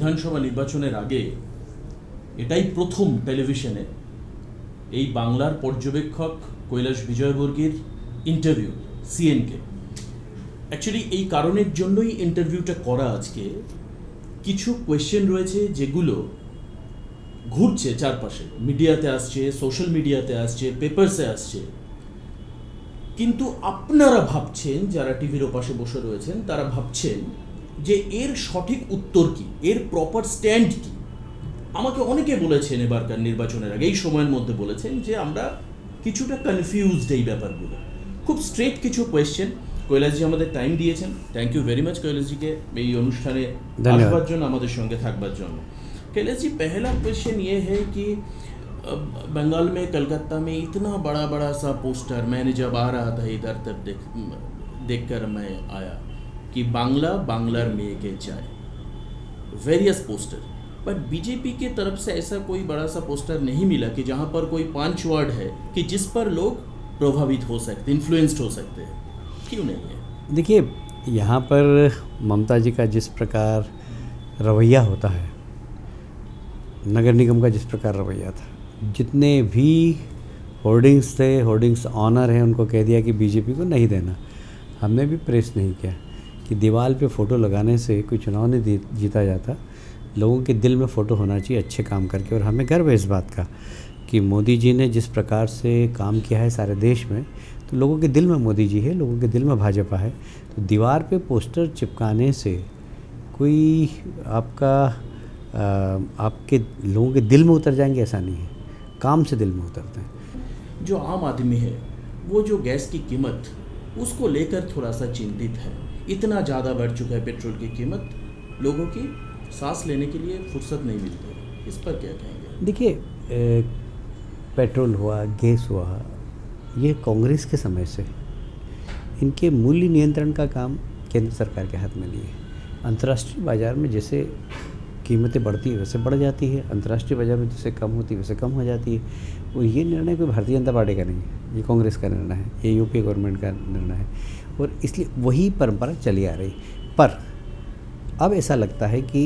বিধানসভা নির্বাচনের আগে এটাই প্রথম টেলিভিশনে এই বাংলার পর্যবেক্ষক কৈলাস বিজয়বর্গীর ইন্টারভিউ সিএনকে। অ্যাকচুয়ালি এই কারণের জন্যই ইন্টারভিউটা করা আজকে। কিছু কোয়েশ্চেন রয়েছে যেগুলো ঘুরছে চারপাশে, মিডিয়াতে আসছে, সোশ্যাল মিডিয়াতে আসছে, পেপারসে আসছে, কিন্তু আপনারা ভাবছেন, যারা টিভির ওপাশে বসে রয়েছেন তারা ভাবছেন যে এর সঠিক উত্তর কি, এর প্রপার স্ট্যান্ড কি। আমাকে অনেকে বলেছেন এবারকার নির্বাচনের আগে, এই সময়ের মধ্যে বলেছেন যে আমরা কিছুটা কনফিউজড এই ব্যাপারগুলো। খুব স্ট্রেট কিছু কোয়েশ্চেন। কৈলাসজি আমাদের টাইম দিয়েছেন, থ্যাংক ইউ ভেরি মাচ কৈলাসজিকে এই অনুষ্ঠানে আসবার জন্য, আমাদের সঙ্গে থাকবার जন্য। कैलाश जी, पहला क्वेश्चन ये है कि बंगाल में, कलकत्ता में इतना बड़ा बड़ा सा पोस्टर, मैंने जब आ रहा था इधर तब देखकर मैं आया कि बांग्ला बांग्लार में के चाय, वेरियस पोस्टर, बट बीजेपी की तरफ से ऐसा कोई बड़ा सा पोस्टर नहीं मिला कि जहाँ पर कोई 5 वर्ड है कि जिस पर लोग प्रभावित हो सकते, इन्फ्लुएंस्ड हो सकते हैं। क्यों नहीं है? देखिए, यहाँ पर ममता जी का जिस प्रकार रवैया होता है, नगर निगम का जिस प्रकार रवैया था, जितने भी होर्डिंग्स थे, होर्डिंग्स ऑनर हैं, उनको कह दिया कि बीजेपी को नहीं देना। हमने भी प्रेस नहीं किया कि दीवार पे फ़ोटो लगाने से कोई चुनाव नहीं जीता जाता। लोगों के दिल में फ़ोटो होना चाहिए अच्छे काम करके। और हमें गर्व है इस बात का कि मोदी जी ने जिस प्रकार से काम किया है सारे देश में, तो लोगों के दिल में मोदी जी है, लोगों के दिल में भाजपा है। तो दीवार पे पोस्टर चिपकाने से कोई आपके लोगों के दिल में उतर जाएंगे ऐसा नहीं है, काम से दिल में उतरते हैं। जो आम आदमी है वो जो गैस की कीमत, उसको लेकर थोड़ा सा चिंतित है। इतना ज़्यादा बढ़ चुका है पेट्रोल की कीमत, लोगों की सांस लेने के लिए फुर्सत नहीं मिलती। इस पर क्या कहेंगे? देखिए, पेट्रोल हुआ, गैस हुआ, ये कांग्रेस के समय से इनके मूल्य नियंत्रण का काम केंद्र सरकार के हाथ में नहीं है। अंतर्राष्ट्रीय बाज़ार में जैसे कीमतें बढ़ती है वैसे बढ़ जाती है, अंतर्राष्ट्रीय बाज़ार में जैसे कम होती है वैसे कम हो जाती है। और ये निर्णय कोई भारतीय जनता पार्टी का नहीं है, ये कांग्रेस का निर्णय है, ये यूपी गवर्नमेंट का निर्णय है, और इसलिए वही परंपरा चली आ रही। पर अब ऐसा लगता है कि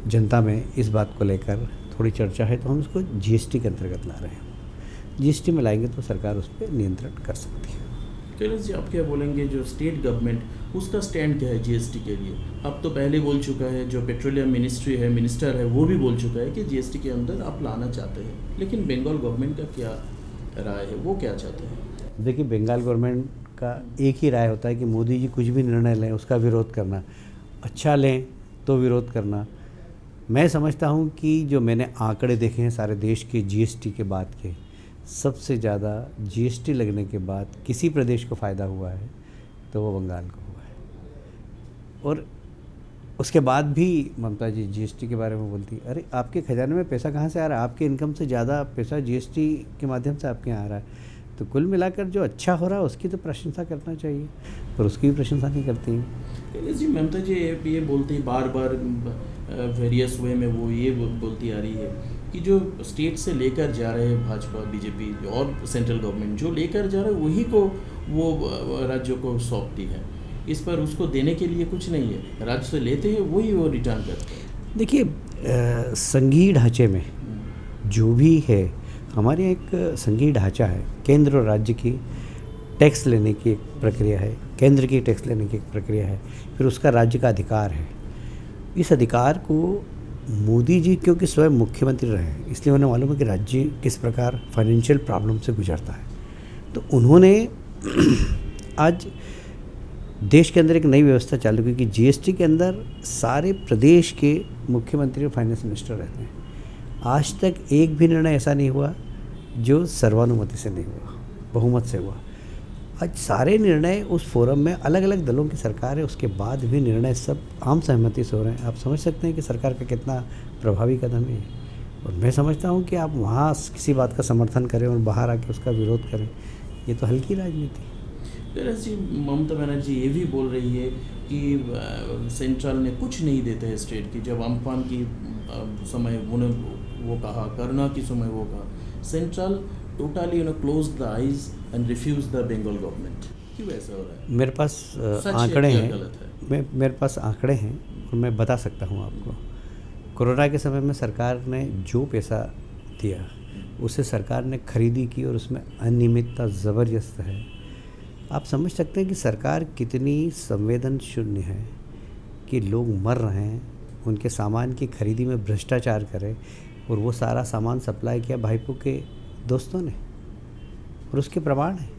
जनता में इस बात को लेकर थोड़ी चर्चा है, तो हम उसको जीएसटी के अंतर्गत ला रहे हैं। जीएसटी में लाएंगे तो सरकार उस पर नियंत्रण कर सकती है। कैलाश जी, आप क्या बोलेंगे, जो स्टेट गवर्नमेंट, उसका स्टैंड क्या है जीएसटी के लिए? अब तो पहले बोल चुका है, जो पेट्रोलियम मिनिस्ट्री है, मिनिस्टर है, वो भी बोल चुका है कि जीएसटी के अंदर आप लाना चाहते हैं, लेकिन बंगाल गवर्नमेंट का क्या राय है, वो क्या चाहते हैं? देखिए, बंगाल गवर्नमेंट का एक ही राय होता है कि मोदी जी कुछ भी निर्णय लें उसका विरोध करना, अच्छा लें तो विरोध करना। मैं समझता हूँ कि जो मैंने आंकड़े देखे हैं सारे देश के जीएसटी के बाद के, सबसे ज़्यादा जीएसटी लगने के बाद किसी प्रदेश को फ़ायदा हुआ है तो वो बंगाल को हुआ है। और उसके बाद भी ममता जी जीएसटी के बारे में बोलती, अरे आपके खजाने में पैसा कहाँ से आ रहा है, आपके इनकम से ज़्यादा पैसा जीएसटी के माध्यम से आपके यहाँ आ रहा है। तो कुल मिलाकर जो अच्छा हो रहा है उसकी तो प्रशंसा करना चाहिए, पर उसकी भी प्रशंसा नहीं करती हैं। जी, ममता जी ये बोलती बार बार वेरियस वे में वो ये बोलती आ रही है कि जो स्टेट से लेकर जा रहे हैं भाजपा, बीजेपी और सेंट्रल गवर्नमेंट जो लेकर जा रहे हैं वही को वो राज्यों को सौंपती है। इस पर उसको देने के लिए कुछ नहीं है, राज्य से लेते हैं वही वो रिटर्न करते हैं। देखिए, संघीय ढांचे में जो भी है, हमारे यहाँ एक संघीय ढांचा है, केंद्र और राज्य की टैक्स लेने की एक प्रक्रिया है, केंद्र की टैक्स लेने की एक प्रक्रिया है, फिर उसका राज्य का अधिकार है। इस अधिकार को मोदी जी क्योंकि स्वयं मुख्यमंत्री रहे हैं, इसलिए उन्हें मालूम है कि राज्य किस प्रकार फाइनेंशियल प्रॉब्लम से गुजरता है। तो उन्होंने आज देश के अंदर एक नई व्यवस्था चालू की कि जीएसटी के अंदर सारे प्रदेश के मुख्यमंत्री और फाइनेंस मिनिस्टर रहते हैं। आज तक एक भी निर्णय ऐसा नहीं हुआ जो सर्वानुमति से नहीं हुआ, बहुमत से हुआ। आज सारे निर्णय उस फोरम में, अलग अलग दलों की सरकार है, उसके बाद भी निर्णय सब आम सहमति से हो रहे हैं। आप समझ सकते हैं कि सरकार का कितना प्रभावी कदम है। और मैं समझता हूँ कि आप वहाँ किसी बात का समर्थन करें और बाहर आके उसका विरोध करें, ये तो हल्की राजनीति है। कैलाश जी, ममता बनर्जी ये भी बोल रही है कि सेंट्रल ने कुछ नहीं देते हैं स्टेट की। जब अम्फान की समय उन्हें वो कहा, करना की समय वो कहा, central totally close the eyes and refuse the Bengal government. क्यों ऐसा हो रहा है? मेरे पास आंकड़े हैं, मेरे पास आंकड़े हैं और मैं बता सकता हूँ आपको। कोरोना के समय में सरकार ने जो पैसा दिया उसे सरकार ने खरीदी की और उसमें अनियमितता ज़बरदस्त है। आप समझ सकते हैं कि सरकार कितनी संवेदन शून्य है कि लोग मर रहे हैं, उनके सामान की खरीदी में भ्रष्टाचार करे, और वो सारा सामान सप्लाई किया भाईपो के दोस्तों ने, और उसके प्रमाण हैं।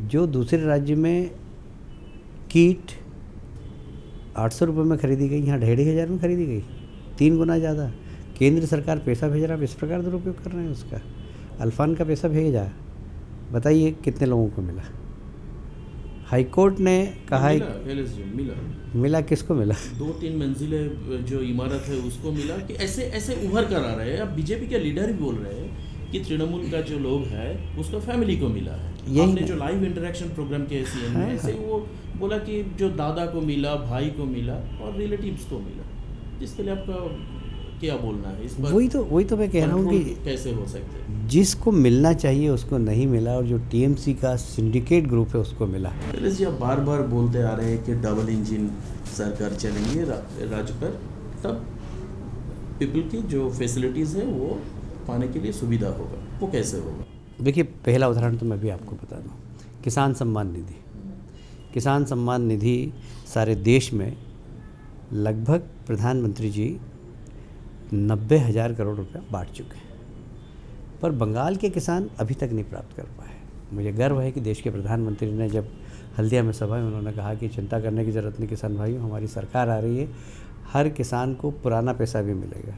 जो दूसरे राज्य में किट 800 रुपये में खरीदी गई, यहाँ 1500 में खरीदी गई, 3 गुना ज़्यादा। केंद्र सरकार पैसा भेज रहा है, इस प्रकार दुरुपयोग कर रहे हैं उसका। अल्फान का पैसा भेजा, बताइए कितने लोगों को मिला। हाई कोर्ट ने कहा है मिला किसको मिला? 2-3 मंजिले जो इमारत है उसको मिला कि ऐसे ऐसे उभर कर आ रहे हैं। अब बीजेपी के लीडर भी बोल रहे हैं कि तृणमूल का जो लोग है उसको फैमिली को मिला है। हमने जो लाइव इंटरेक्शन प्रोग्राम किया सीएम में, ऐसे वो बोला कि जो दादा को मिला, भाई को मिला और रिलेटिव्स को मिला। इसके लिए आपका क्या बोलना है इस पर? वही तो मैं कह रहा हूँ कि कैसे हो सकते हैं, जिसको मिलना चाहिए उसको नहीं मिला, और जो टीएमसी का सिंडिकेट ग्रुप है उसको मिला। जी आप बार बार बोलते आ रहे हैं कि डबल इंजन सरकार चलेंगे राज्य पर, तब पीपल की जो फैसिलिटीज़ है वो पाने के लिए सुविधा होगा, वो कैसे होगा? देखिए, पहला उदाहरण तो मैं भी आपको बता दूँ, किसान सम्मान निधि। किसान सम्मान निधि सारे देश में लगभग प्रधानमंत्री जी 90,000 करोड़ रुपया बांट चुके हैं, पर बंगाल के किसान अभी तक नहीं प्राप्त कर पाए। मुझे गर्व है कि देश के प्रधानमंत्री ने जब हल्दिया में सभा में उन्होंने कहा कि चिंता करने की ज़रूरत नहीं किसान भाइयों, हमारी सरकार आ रही है, हर किसान को पुराना पैसा भी मिलेगा।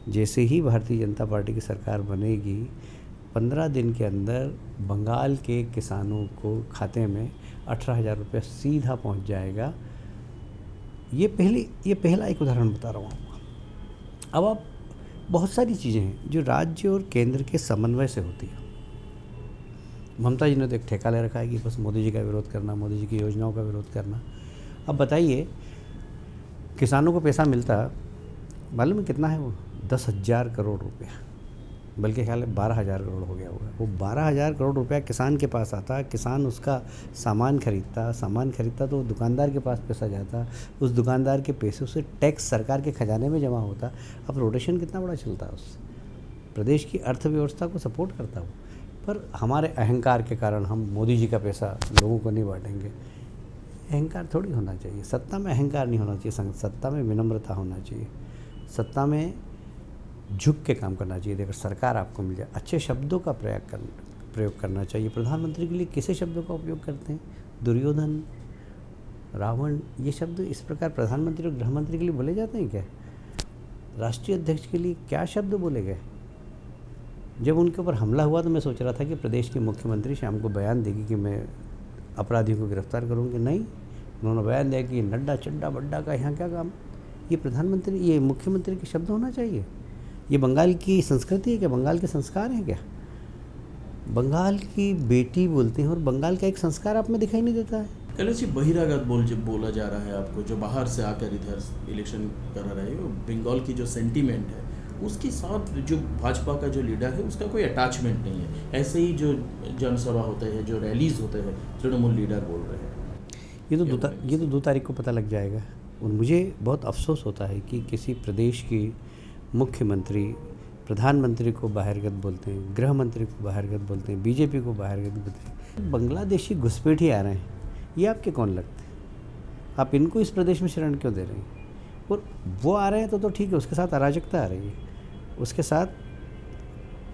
जैसे ही भारतीय जनता पार्टी की सरकार बनेगी, 15 दिन के अंदर बंगाल के किसानों को खाते में 18,000 रुपये सीधा पहुंच जाएगा। ये पहला एक उदाहरण बता रहा हूँ। अब आप बहुत सारी चीज़ें हैं जो राज्य और केंद्र के समन्वय से होती है। ममता जी ने तो एक ठेका ले रखा है कि बस मोदी जी का विरोध करना, मोदी जी की योजनाओं का विरोध करना। अब बताइए, किसानों को पैसा मिलता मालूम है कितना है? वो 10,000 करोड़ रुपया, बल्कि ख्याल है 12,000 करोड़ हो गया होगा। वो 12,000 करोड़ रुपया किसान के पास आता, किसान उसका सामान खरीदता तो दुकानदार के पास पैसा जाता, उस दुकानदार के पैसों से टैक्स सरकार के खजाने में जमा होता। अब रोटेशन कितना बड़ा चलता है, उससे प्रदेश की अर्थव्यवस्था को सपोर्ट करता हो। पर हमारे अहंकार के कारण हम मोदी जी का पैसा लोगों को नहीं बांटेंगे। अहंकार थोड़ी होना चाहिए, सत्ता में अहंकार नहीं होना चाहिए, सत्ता में विनम्रता होना चाहिए, सत्ता में झुक के काम करना चाहिए। अगर सरकार आपको मिल जाए, अच्छे शब्दों का प्रयोग करना चाहिए। प्रधानमंत्री के लिए किसे शब्दों का उपयोग करते हैं? दुर्योधन, रावण, ये शब्द इस प्रकार प्रधानमंत्री और गृहमंत्री के लिए बोले जाते हैं क्या? राष्ट्रीय अध्यक्ष के लिए क्या शब्द बोले गए? जब उनके ऊपर हमला हुआ तो मैं सोच रहा था कि प्रदेश के मुख्यमंत्री शाम को बयान देगी कि मैं अपराधियों को गिरफ्तार करूँगी। नहीं, उन्होंने बयान दिया कि नड्डा चड्डा बड्डा का यहाँ क्या काम। ये प्रधानमंत्री, ये मुख्यमंत्री के शब्द होना चाहिए। ये बंगाल की संस्कृति है क्या? बंगाल के संस्कार हैं क्या? बंगाल की बेटी बोलते हैं और बंगाल का एक संस्कार आप में दिखाई नहीं देता है। कैलाश जी, बहिरागत बोला जा रहा है आपको, जो बाहर से आकर इधर इलेक्शन कर रहे हैं, बंगाल की जो सेंटीमेंट है उसके साथ जो भाजपा का जो लीडर है उसका कोई अटैचमेंट नहीं है। ऐसे ही जो जनसभा होते हैं, जो रैलीज होते हैं, तृणमूल लीडर बोल रहे हैं। ये तो 2 तारीख को पता लग जाएगा। और मुझे बहुत अफसोस होता है कि किसी प्रदेश की मुख्यमंत्री प्रधानमंत्री को बाहरगत बोलते हैं, गृह मंत्री को बाहरगत बोलते हैं, बीजेपी को बाहरगत बोलते हैं। बांग्लादेशी घुसपैठी आ रहे हैं, ये आपके कौन लगते हैं? आप इनको इस प्रदेश में शरण क्यों दे रहे हैं? और वो आ रहे हैं तो ठीक है, उसके साथ अराजकता आ रही है, उसके साथ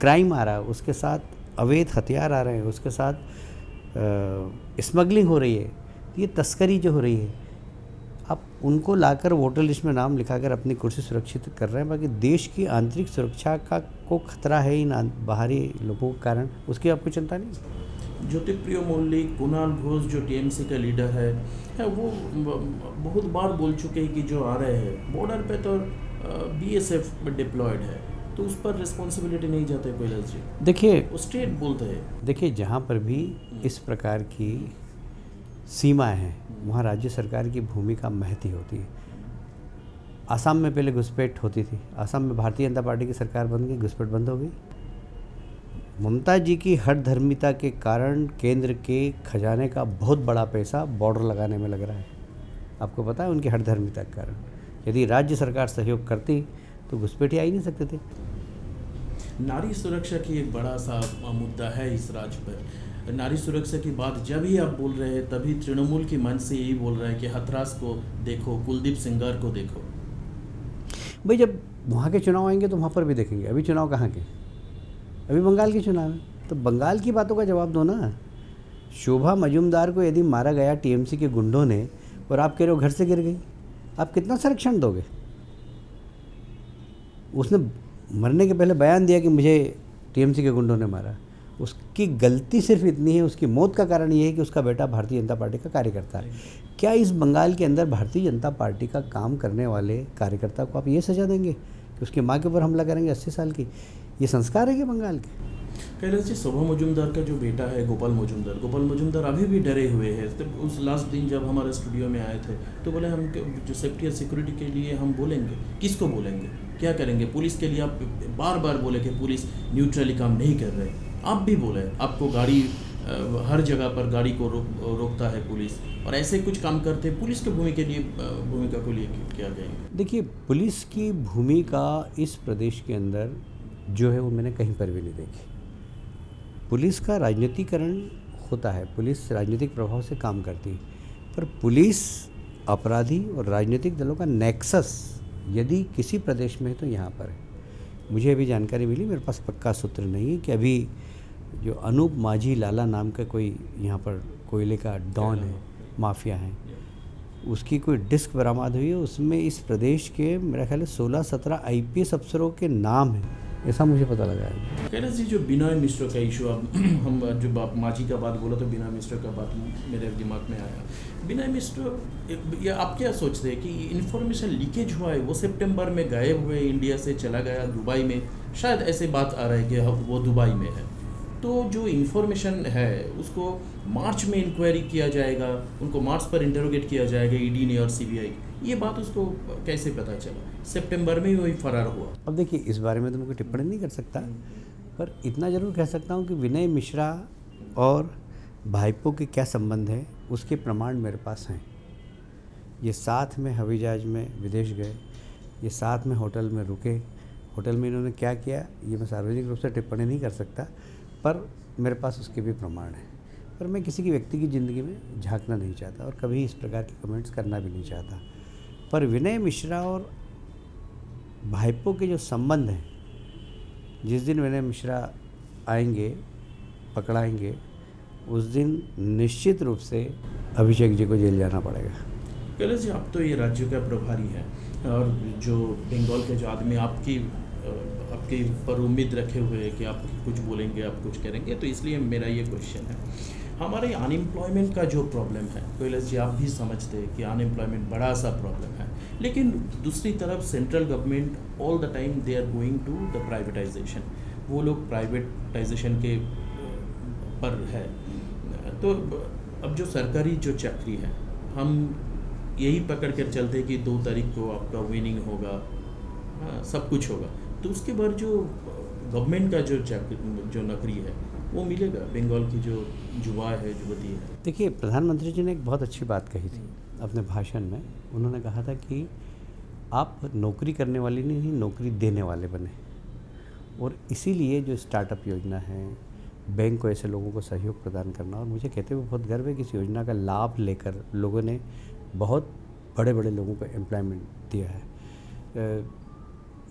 क्राइम आ रहा है, उसके साथ अवैध हथियार आ रहे हैं, उसके साथ स्मगलिंग हो रही है, ये तस्करी जो हो रही है। आप उनको लाकर वोटर लिस्ट में नाम लिखाकर अपनी कुर्सी सुरक्षित कर रहे हैं, बाकी देश की आंतरिक सुरक्षा को खतरा है इन बाहरी लोगों के कारण, उसकी आपको चिंता नहीं? ज्योतिप्रिय मल्लिक, कुणाल घोष जो टीएमसी का लीडर है वो बहुत बार बोल चुके हैं कि जो आ रहे हैं बॉर्डर पे तो बीएसएफ डिप्लॉयड है, तो उस पर रिस्पॉन्सिबिलिटी नहीं जाते कैलाश जी? देखिए, स्टेट बोलते हैं। देखिए, जहाँ पर भी इस प्रकार की सीमाएं हैं वहाँ राज्य सरकार की भूमिका महती होती है। आसाम में पहले घुसपैठ होती थी, आसाम में भारतीय जनता पार्टी की सरकार बन गई, घुसपैठ बंद हो गई। ममता जी की हठधर्मिता के कारण केंद्र के खजाने का बहुत बड़ा पैसा बॉर्डर लगाने में लग रहा है। आपको पता है, उनकी हठधर्मिता के कारण यदि राज्य सरकार सहयोग करती तो घुसपैठिए आ ही नहीं सकते थे। नारी सुरक्षा की एक बड़ा सा मुद्दा है इस राज्य पर। नारी सुरक्षा की बात जब ही आप बोल रहे हैं तभी तृणमूल की मंच से यही बोल रहा है कि हथरास को देखो, कुलदीप सेंगर को देखो। भाई जब वहाँ के चुनाव आएंगे तो वहाँ पर भी देखेंगे। अभी चुनाव कहाँ के? अभी बंगाल के चुनाव है, तो बंगाल की बातों का जवाब दो ना। शोभा मजुमदार को यदि मारा गया टीएमसी के गुंडों ने और आप कह रहे हो घर से गिर गई, आप कितना संरक्षण दोगे? उसने मरने के पहले बयान दिया कि मुझे टीएमसी के गुंडों ने मारा। उसकी गलती सिर्फ इतनी है, उसकी मौत का कारण ये है कि उसका बेटा भारतीय जनता पार्टी का कार्यकर्ता है। क्या इस बंगाल के अंदर भारतीय जनता पार्टी का काम करने वाले कार्यकर्ता को आप ये सजा देंगे कि उसकी माँ के ऊपर हमला करेंगे 80 साल की? ये संस्कार है कि बंगाल के? कैलाश जी, शोभा मजुमदार का जो बेटा है गोपाल मजुमदार अभी भी डरे हुए हैं। तो उस लास्ट दिन जब हमारे स्टूडियो में आए थे तो बोले हम जो सेफ्टी और सिक्योरिटी के लिए हम बोलेंगे, किसको बोलेंगे, क्या करेंगे? पुलिस के लिए आप बार बार बोले कि पुलिस न्यूट्रली काम नहीं कर रहे। आप भी बोले आपको गाड़ी हर जगह पर गाड़ी को रोकता है पुलिस, और ऐसे कुछ काम करते पुलिस की भूमिका को लिए क्या कहेंगे? देखिए, पुलिस की भूमिका इस प्रदेश के अंदर जो है वो मैंने कहीं पर भी नहीं देखी। पुलिस का राजनीतिकरण होता है, पुलिस राजनीतिक प्रभाव से काम करती है, पर पुलिस अपराधी और राजनीतिक दलों का नेक्सस यदि किसी प्रदेश में है तो यहाँ पर है। मुझे अभी जानकारी मिली, मेरे पास पक्का सूत्र नहीं है, कि अभी जो अनूप माझी लाला नाम का कोई यहाँ पर कोयले का डॉन है, माफिया है, उसकी कोई डिस्क बरामद हुई है। उसमें इस प्रदेश के मेरा ख्याल है 16-17 आईपीएस अफसरों के नाम हैं, ऐसा मुझे पता लगा है। कैलाश जी, जो बिनॉय मिश्रा का इशू, अब हम जब आप माझी का बात बोला तो बिनॉय मिश्रा का बात मेरे दिमाग में आया। बिनॉय मिश्रा, या आप क्या सोचते हैं कि इन्फॉर्मेशन लीकेज हुआ है, वो सितंबर में गायब हुए, इंडिया से चला गया दुबई में, शायद ऐसे बात आ रहा है कि वो दुबई में है। तो जो इन्फॉर्मेशन है उसको मार्च में इंक्वायरी किया जाएगा, उनको मार्च पर इंटरोगेट किया जाएगा ईडी ने और सीबीआई, ये बात उसको कैसे पता चला? सितंबर में वही फरार हुआ। अब देखिए, इस बारे में तो मैं कोई टिप्पणी नहीं कर सकता, पर इतना ज़रूर कह सकता हूँ कि विनय मिश्रा और भाईपो के क्या संबंध है उसके प्रमाण मेरे पास हैं। ये साथ में हवाई जहाज में विदेश गए, ये साथ में होटल में रुके। होटल में इन्होंने क्या किया ये मैं सार्वजनिक रूप से टिप्पणी नहीं कर सकता, पर मेरे पास उसके भी प्रमाण हैं। पर मैं किसी की व्यक्ति की ज़िंदगी में झांकना नहीं चाहता और कभी इस प्रकार के कमेंट्स करना भी नहीं चाहता। पर विनय मिश्रा और भाईपो के जो संबंध हैं, जिस दिन विनय मिश्रा आएंगे, पकड़ाएंगे, उस दिन निश्चित रूप से अभिषेक जी को जेल जाना पड़ेगा। कैलाश जी, आप तो ये राज्य का प्रभारी हैं और जो बंगाल के जो आदमी आपके पर उम्मीद रखे हुए हैं कि आप कुछ बोलेंगे, आप कुछ करेंगे, तो इसलिए मेरा ये क्वेश्चन है, हमारे अनएम्प्लॉयमेंट का जो प्रॉब्लम है, कैलाश जी आप भी समझते हैं कि अनएम्प्लॉयमेंट बड़ा सा प्रॉब्लम है, लेकिन दूसरी तरफ central government all the time they are going to the privatization, वो लोग प्राइवेटाइजेशन के पर है। तो अब जो सरकारी जो चाकरी है, हम यही पकड़ कर चलते हैं कि 2 तारीख को आपका विनिंग होगा, सब कुछ होगा, तो उसके बाद जो गवर्नमेंट का जो नौकरी है वो मिलेगा बंगाल की जो युवा है, युवती है। देखिए, प्रधानमंत्री जी ने एक बहुत अच्छी बात कही थी अपने भाषण में। उन्होंने कहा था कि आप नौकरी करने वाले नहीं, नौकरी देने वाले बने। और इसीलिए जो स्टार्टअप योजना है, बैंक को ऐसे लोगों को सहयोग प्रदान करना, और मुझे कहते हुए बहुत गर्व है कि इस योजना का लाभ लेकर लोगों ने बहुत बड़े बड़े लोगों को एम्प्लॉयमेंट दिया है।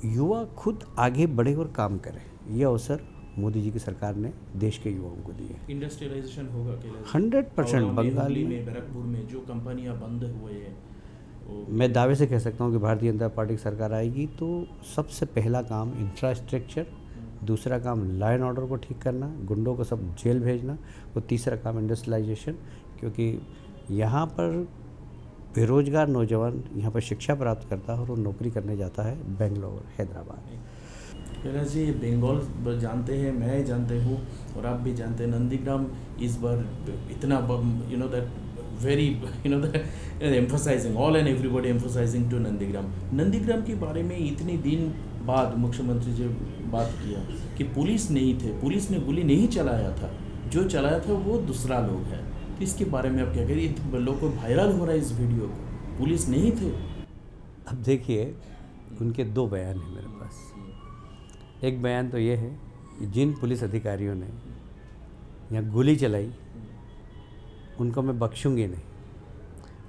युवा खुद आगे बढ़े और काम करें, यह अवसर मोदी जी की सरकार ने देश के युवाओं को दिए। इंडस्ट्रियलाइजेशन होगा 100% बंगाल में, बैरकपुर में जो कंपनियां बंद हुए हैं, मैं दावे से कह सकता हूँ कि भारतीय जनता पार्टी की सरकार आएगी तो सबसे पहला काम इंफ्रास्ट्रक्चर, दूसरा काम लॉ एंड ऑर्डर को ठीक करना, गुंडों को सब जेल भेजना, और तीसरा काम इंडस्ट्रियलाइजेशन, क्योंकि यहाँ पर बेरोजगार नौजवान यहाँ पर शिक्षा प्राप्त करता है और वो नौकरी करने जाता है बेंगलोर, हैदराबाद। कैलाश जी, बंगाल जानते हैं, मैं जानते हूँ और आप भी जानते हैं, नंदीग्राम इस बार इतना emphasizing, all and everybody emphasizing to Nandigram के बारे में इतनी दिन बाद मुख्यमंत्री जी बात किया कि पुलिस नहीं थे, पुलिस ने गोली नहीं चलाया था, जो चलाया था वो दूसरा लोग है। तो इसके बारे में आप क्या कह रही है? लोगों को वायरल हो रहा है इस वीडियो को, पुलिस नहीं थे। अब देखिए, उनके दो बयान हैं मेरे पास। एक बयान तो ये है कि जिन पुलिस अधिकारियों ने यहाँ गोली चलाई उनको मैं बख्शूंगी नहीं,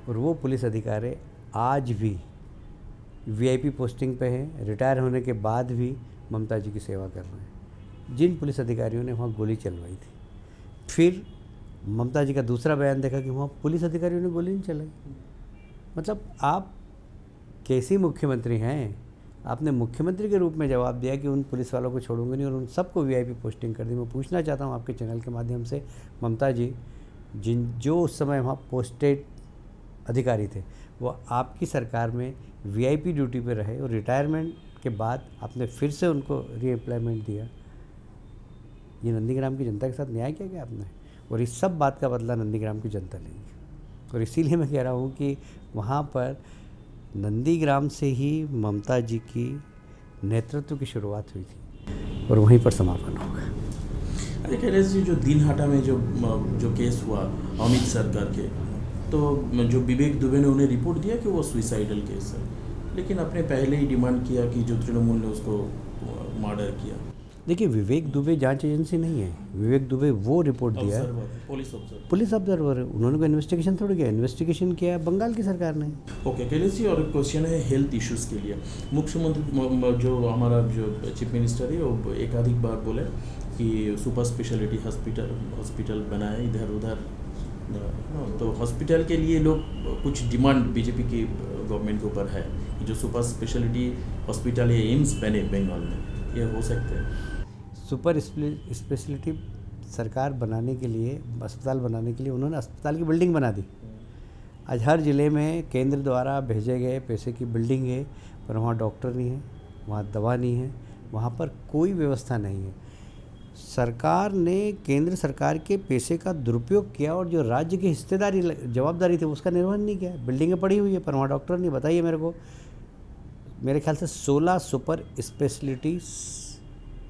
और वो पुलिस अधिकारी आज भी वीआईपी पोस्टिंग पे हैं, रिटायर होने के बाद भी ममता जी की सेवा कर रहे हैं। जिन पुलिस अधिकारियों ने वहाँ गोली चलवाई थी, फिर ममता जी का दूसरा बयान देखा कि वहाँ पुलिस अधिकारियों ने गोली नहीं चलाई। मतलब आप कैसी मुख्यमंत्री हैं? आपने मुख्यमंत्री के रूप में जवाब दिया कि उन पुलिस वालों को छोड़ूंगे नहीं, और उन सबको वीआईपी पोस्टिंग कर दी। मैं पूछना चाहता हूँ आपके चैनल के माध्यम से, ममता जी जो उस समय वहाँ पोस्टेड अधिकारी थे, वो आपकी सरकार में वीआईपी ड्यूटी पे रहे, और रिटायरमेंट के बाद आपने फिर से उनको रीएम्प्लॉयमेंट दिया। ये नंदीग्राम की जनता के साथ न्याय किया गया आपने, और इस सब बात का बदला नंदीग्राम की जनता लेगी। और इसीलिए मैं कह रहा हूँ कि वहाँ पर नंदीग्राम से ही ममता जी की नेतृत्व की शुरुआत हुई थी, और वहीं पर समापन होगा। अरे कैलाश जी, जो दिनहाटा में जो केस हुआ अमित सरकार के, तो जो विवेक दुबे ने उन्हें रिपोर्ट दिया कि वो सुइसाइडल केस है, लेकिन आपने पहले ही डिमांड किया कि जो तृणमूल ने उसको मर्डर किया। देखिए, विवेक दुबे जांच एजेंसी नहीं है। विवेक दुबे वो रिपोर्ट दिया है, पुलिस ऑब्जर्वर है। उन्होंने कोई इन्वेस्टिगेशन थोड़ी किया, इन्वेस्टिगेशन किया बंगाल की सरकार ने। ओके कैलाश जी, और एक क्वेश्चन है हेल्थ इश्यूज़ के लिए। मुख्यमंत्री जो हमारा जो चीफ मिनिस्टर है वो एकाधिक बार बोले कि सुपर स्पेशलिटी हॉस्पिटल बनाए इधर उधर, तो हॉस्पिटल के लिए लोग कुछ डिमांड बीजेपी की गवर्नमेंट के ऊपर है कि जो सुपर स्पेशलिटी हॉस्पिटल या एम्स बने बंगाल में, ये हो सकते हैं। सुपर स्पेशलिटी सरकार बनाने के लिए, अस्पताल बनाने के लिए उन्होंने अस्पताल की बिल्डिंग बना दी। आज हर ज़िले में केंद्र द्वारा भेजे गए पैसे की बिल्डिंग है, पर वहाँ डॉक्टर नहीं है, वहाँ दवा नहीं है, वहाँ पर कोई व्यवस्था नहीं है। सरकार ने केंद्र सरकार के पैसे का दुरुपयोग किया, और जो राज्य की हिस्सेदारी जवाबदारी थी उसका निर्वहन नहीं किया। बिल्डिंगें पड़ी हुई है पर वहाँ डॉक्टर नहीं। बताइए मेरे को, मेरे ख्याल से 16 सुपर स्पेशलिटी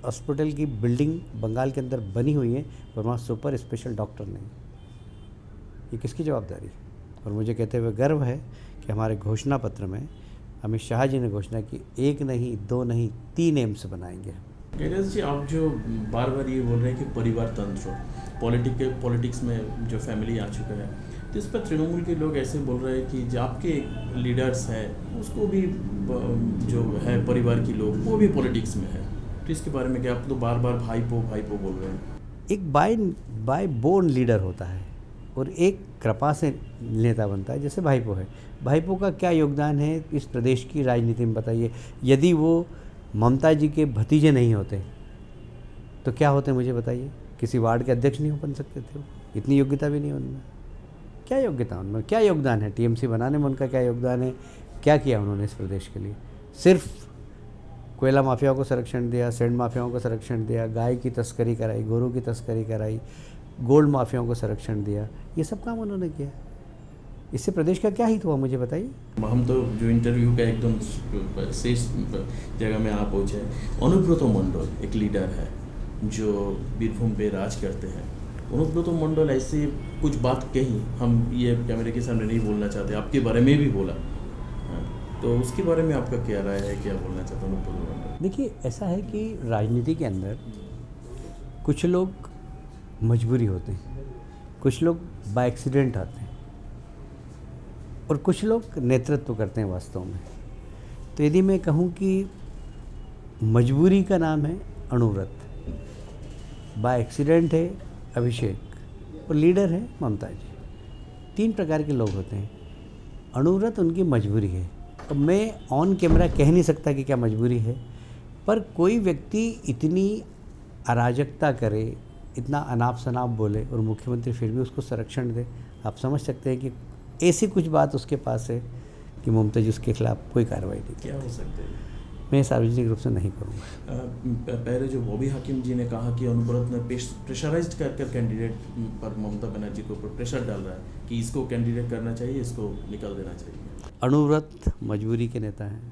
हॉस्पिटल की बिल्डिंग बंगाल के अंदर बनी हुई है, पर वहाँ सुपर स्पेशल डॉक्टर नहीं। ये किसकी जवाबदारी है? और मुझे कहते हुए गर्व है कि हमारे घोषणा पत्र में अमित शाह जी ने घोषणा की, 1 नहीं 2 नहीं 3 एम्स बनाएंगे। कैलाश जी, आप जो बार बार ये बोल रहे हैं कि परिवार तंत्र, पॉलिटिक्स में जो फैमिली आ चुका है, तो इस पर तृणमूल के लोग ऐसे बोल रहे हैं कि जो आपके लीडर्स हैं उसको भी जो है परिवार के लोग वो भी पॉलिटिक्स में है, तो इसके बारे में क्या? आप तो बार बार भाईपो बोल रहे हैं। एक बाय बोर्न लीडर होता है और एक कृपा से नेता बनता है, जैसे भाईपो है। भाईपो का क्या योगदान है इस प्रदेश की राजनीति में बताइए? यदि वो ममता जी के भतीजे नहीं होते तो क्या होते मुझे बताइए? किसी वार्ड के अध्यक्ष नहीं बन सकते थे वो, इतनी योग्यता भी नहीं उनमें। क्या योग्यता उनमें, क्या योगदान है टीएमसी बनाने में उनका? क्या योगदान है? क्या किया उन्होंने इस प्रदेश के लिए? सिर्फ कोयला माफियाओं को संरक्षण दिया, सैंड माफियाओं को संरक्षण दिया, गाय की तस्करी कराई, गोरू की तस्करी कराई, गोल्ड माफियाओं को संरक्षण दिया, ये सब काम उन्होंने किया। इससे प्रदेश का क्या हित हुआ मुझे बताइए? हम तो जो इंटरव्यू का एकदम शेष जगह में आप पहुँचे। अनुब्रत मंडल एक लीडर है जो बीरभूम पे राज करते हैं। अनुब्रत मंडल ऐसे कुछ बात कही, हम ये कैमरे के सामने नहीं बोलना चाहते, आपके बारे में भी बोला, तो उसके बारे में आपका क्या राय है, क्या बोलना चाहता हूँ अनुब्रत मंडल? देखिए, ऐसा है कि राजनीति के अंदर कुछ लोग मजबूरी होते हैं, कुछ लोग बाय एक्सीडेंट आते हैं, और कुछ लोग नेतृत्व करते हैं वास्तव में। तो यदि मैं कहूँ कि मजबूरी का नाम है अनुव्रत, बाय एक्सीडेंट है अभिषेक, और लीडर है ममता जी। 3 प्रकार के लोग होते हैं। अनुव्रत उनकी मजबूरी है। अब मैं ऑन कैमरा कह नहीं सकता कि क्या मजबूरी है, पर कोई व्यक्ति इतनी अराजकता करे, इतना अनाप शनाप बोले, और मुख्यमंत्री फिर भी उसको संरक्षण दे, आप समझ सकते हैं कि ऐसी कुछ बात उसके पास है कि ममता जी उसके खिलाफ कोई कार्रवाई नहीं। क्या हो सकता है? मैं सार्वजनिक रूप से नहीं करूँगा। पहले जो बॉबी हाकिम जी ने कहा कि अनुव्रत ने प्रेशराइज कर कैंडिडेट पर ममता बनर्जी के ऊपर प्रेशर डाल रहा है कि इसको कैंडिडेट करना चाहिए, इसको निकाल देना चाहिए। अनुव्रत मजबूरी के नेता हैं,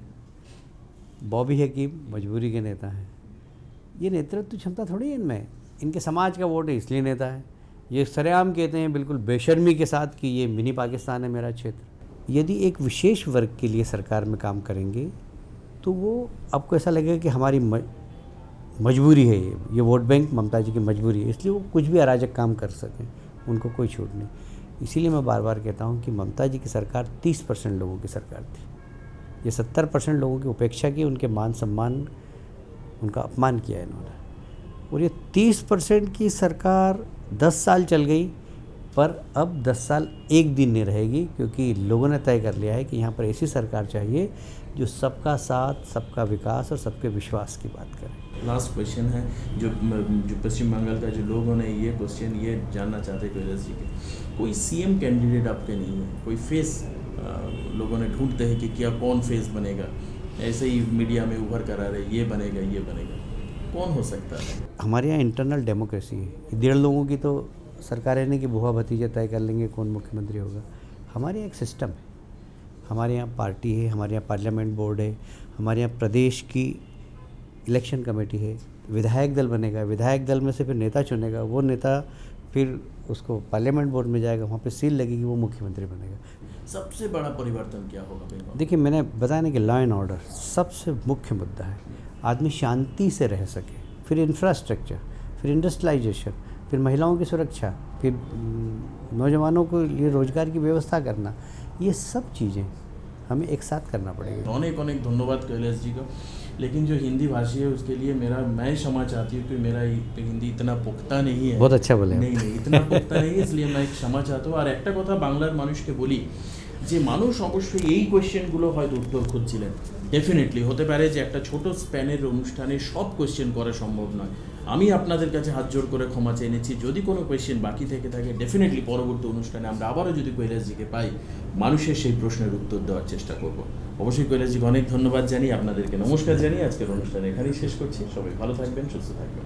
बॉबी हाकिम मजबूरी के नेता हैं। ये नेतृत्व क्षमता थोड़ी है इनमें, इनके समाज का वोट है इसलिए नेता है। ये सरेआम कहते हैं बिल्कुल बेशर्मी के साथ कि ये मिनी पाकिस्तान है मेरा क्षेत्र। यदि एक विशेष वर्ग के लिए सरकार में काम करेंगे तो वो आपको ऐसा लगेगा कि हमारी मजबूरी है, ये वोट बैंक ममता जी की मजबूरी है, इसलिए वो कुछ भी अराजक काम कर सकें, उनको कोई छूट नहीं। इसीलिए मैं बार बार कहता हूँ कि ममता जी की सरकार 30% लोगों की सरकार थी। ये 70% लोगों की उपेक्षा की, उनके मान सम्मान, उनका अपमान किया इन्होंने। और ये 30% की सरकार 10 साल चल गई, पर अब 10 साल एक दिन नहीं रहेगी, क्योंकि लोगों ने तय कर लिया है कि यहाँ पर ऐसी सरकार चाहिए जो सबका साथ, सबका विकास और सबके विश्वास की बात करे। लास्ट क्वेश्चन है, जो पश्चिम बंगाल का जो लोगों ने ये क्वेश्चन ये जानना चाहते हैं कैलाश जी के, कोई सीएम कैंडिडेट आपके नहीं है, कोई फेस लोगों ने ढूंढते हैं कि क्या कौन फेस बनेगा, ऐसे ही मीडिया में उभर कर आ रहे ये बनेगा ये बनेगा, कौन हो सकता है? हमारे यहाँ इंटरनल डेमोक्रेसी है, 1.5 लोगों की तो सरकार रहने की बुआ भतीजे तय कर लेंगे कौन मुख्यमंत्री होगा। हमारे यहाँ एक सिस्टम है, हमारे यहाँ पार्टी है, हमारे यहाँ पार्लियामेंट बोर्ड है, हमारे यहाँ प्रदेश की इलेक्शन कमेटी है, विधायक दल बनेगा, विधायक दल में से फिर नेता चुनेगा, वो नेता फिर उसको पार्लियामेंट बोर्ड में जाएगा, वहाँ पे सील लगेगी, वो मुख्यमंत्री बनेगा। सबसे बड़ा परिवर्तन क्या होगा? देखिए, मैंने बताया ना कि लॉ एंड ऑर्डर सबसे मुख्य मुद्दा है, आदमी शांति से रह सके, फिर इंफ्रास्ट्रक्चर, फिर इंडस्ट्रियलाइजेशन, फिर महिलाओं की सुरक्षा, फिर नौजवानों को लिए रोजगार की व्यवस्था करना, ये सब चीज़ें हमें एक साथ करना पड़ेगा। अनेक अनेक धन्यवाद कैलाश जी का। लेकिन जो हिंदी भाषी है उसके लिए मैं क्षमा चाहती हूँ कि मेरा हिंदी इतना पुख्ता नहीं है। बहुत अच्छा बोले। नहीं इतना पुख्ता नहीं है, इसलिए मैं क्षमा चाहता हूँ। আর একটা কথা বাংলার মানুষকে বলি যে মানুষ অবশ্যই এই কোয়েশ্চেনগুলো হয়তো উত্তর খুঁজছিলেন, ডেফিনেটলি হতে পারে যে একটা ছোট স্প্যানের অনুষ্ঠানে সব কোয়েশ্চেন করা সম্ভব নয়। আমি আপনাদের কাছে হাত জোড় করে ক্ষমা চেয়ে নিচ্ছি। যদি কোনো কোয়েশ্চেন বাকি থেকে থাকে, ডেফিনেটলি পরবর্তী অনুষ্ঠানে আমরা আবারও যদি কৈলাসজিকে পাই, মানুষের সেই প্রশ্নের উত্তর দেওয়ার চেষ্টা করব। অবশ্যই কৈলাসজিকে অনেক ধন্যবাদ জানিয়ে আপনাদেরকে নমস্কার জানিয়ে আজকের অনুষ্ঠান এখানেই শেষ করছি। সবাই ভালো থাকবেন, সুস্থ থাকবেন।